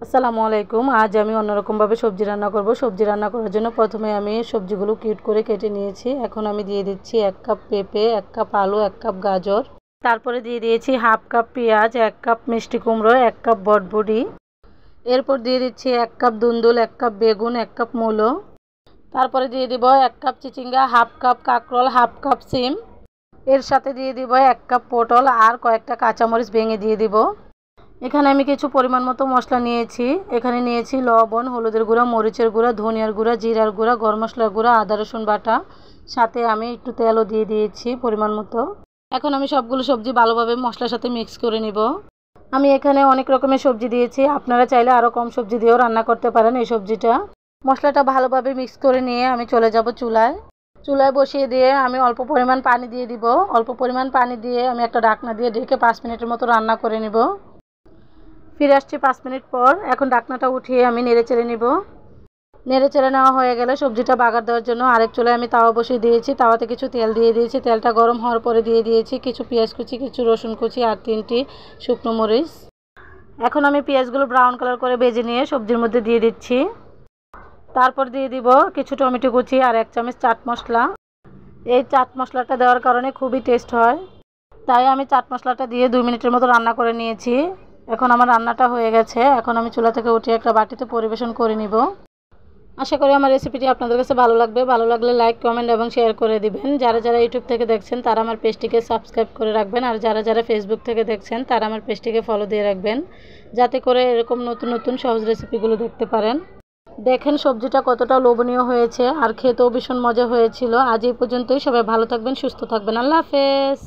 আসসালামু আলাইকুম। আজ আমি অন্যরকমভাবে সবজি রান্না করব। সবজি রান্না করার জন্য প্রথমে আমি সবজিগুলো কিউট করে কেটে নিয়েছি। এখন আমি দিয়ে দিচ্ছি 1 কাপ পেঁপে, 1 কাপ আলু, 1 কাপ গাজর। তারপরে দিয়ে দিয়েছি হাফ কাপ পেঁয়াজ, 1 কাপ মিষ্টি কুমড়ো, 1 কাপ বটবটি। এরপর দিয়ে দিচ্ছি 1 কাপ দুন্দুল, 1 কাপ বেগুন, 1 কাপ মূলো। তারপরে দিয়ে দিব 1 কাপ চিচিঙ্গা, হাফ কাপ কাঁকরোল, হাফ কাপ সিম। এর সাথে দিয়ে দিব 1 কাপ পটল আর কয়েকটা কাঁচামরিচ ভেঙে দিয়ে দিব। এখানে আমি কিছু পরিমাণ মতো মশলা নিয়েছি। এখানে নিয়েছি লবণ, হলুদের গুঁড়া, মরিচের গুঁড়া, ধনিয়ার গুঁড়া, জিরার গুঁড়া, গরম মশলার গুঁড়া, আদা রসুন বাটা। সাথে আমি একটু তেলও দিয়ে দিয়েছি পরিমাণ মতো। এখন আমি সবগুলো সবজি ভালোভাবে মশলার সাথে মিক্স করে নিব। আমি এখানে অনেক রকমের সবজি দিয়েছি, আপনারা চাইলে আরও কম সবজি দিয়েও রান্না করতে পারেন এই সবজিটা। মশলাটা ভালোভাবে মিক্স করে নিয়ে আমি চলে যাব চুলায়। চুলায় বসিয়ে দিয়ে আমি অল্প পরিমাণ পানি দিয়ে দিব। অল্প পরিমাণ পানি দিয়ে আমি একটা ঢাকনা দিয়ে ঢেকে 5 মিনিটের মতো রান্না করে নিব। ফিরে আসছি 5 মিনিট পর। এখন ঢাকনাটা উঠিয়ে আমি নেড়েচেড়ে নিব। নেড়েচেড়ে নেওয়া হয়ে গেলে সবজিটা বাগার দেওয়ার জন্য আরেক চুলায় আমি তাওয়া বসিয়ে দিয়েছি। তাওয়াতে কিছু তেল দিয়ে দিয়েছি। তেলটা গরম হওয়ার পরে দিয়ে দিয়েছি কিছু পেঁয়াজ কুচি, কিছু রসুন কুচি আর 3টি শুকনো মরিচ। এখন আমি পেঁয়াজগুলো ব্রাউন কালার করে ভেজে নিয়ে সবজির মধ্যে দিয়ে দিচ্ছি। তারপর দিয়ে দিব কিছু টমেটো কুচি আর 1 চামচ চাট মশলা। এই চাট মশলাটা দেওয়ার কারণে খুবই টেস্ট হয়, তাই আমি চাট মশলাটা দিয়ে 2 মিনিটের মতো রান্না করে নিয়েছি। এখন আমার রান্নাটা হয়ে গেছে। এখন আমি চুলা থেকে উঠিয়ে একটা বাটিতে পরিবেশন করে নিব। আশা করি আমার রেসিপিটি আপনাদের কাছে ভালো লাগবে। ভালো লাগলে লাইক, কমেন্ট এবং শেয়ার করে দিবেন। যারা যারা ইউটিউব থেকে দেখছেন তারা আমার পেজটিকে সাবস্ক্রাইব করে রাখবেন, আর যারা যারা ফেসবুক থেকে দেখছেন তারা আমার পেজটিকে ফলো দিয়ে রাখবেন, যাতে করে এরকম নতুন নতুন সহজ রেসিপিগুলো দেখতে পারেন। দেখেন সবজিটা কতটা লোভনীয় হয়েছে আর খেতেও ভীষণ মজা হয়েছিল। আজ এই পর্যন্তই। সবাই ভালো থাকবেন, সুস্থ থাকবেন। আল্লাহ হাফেজ।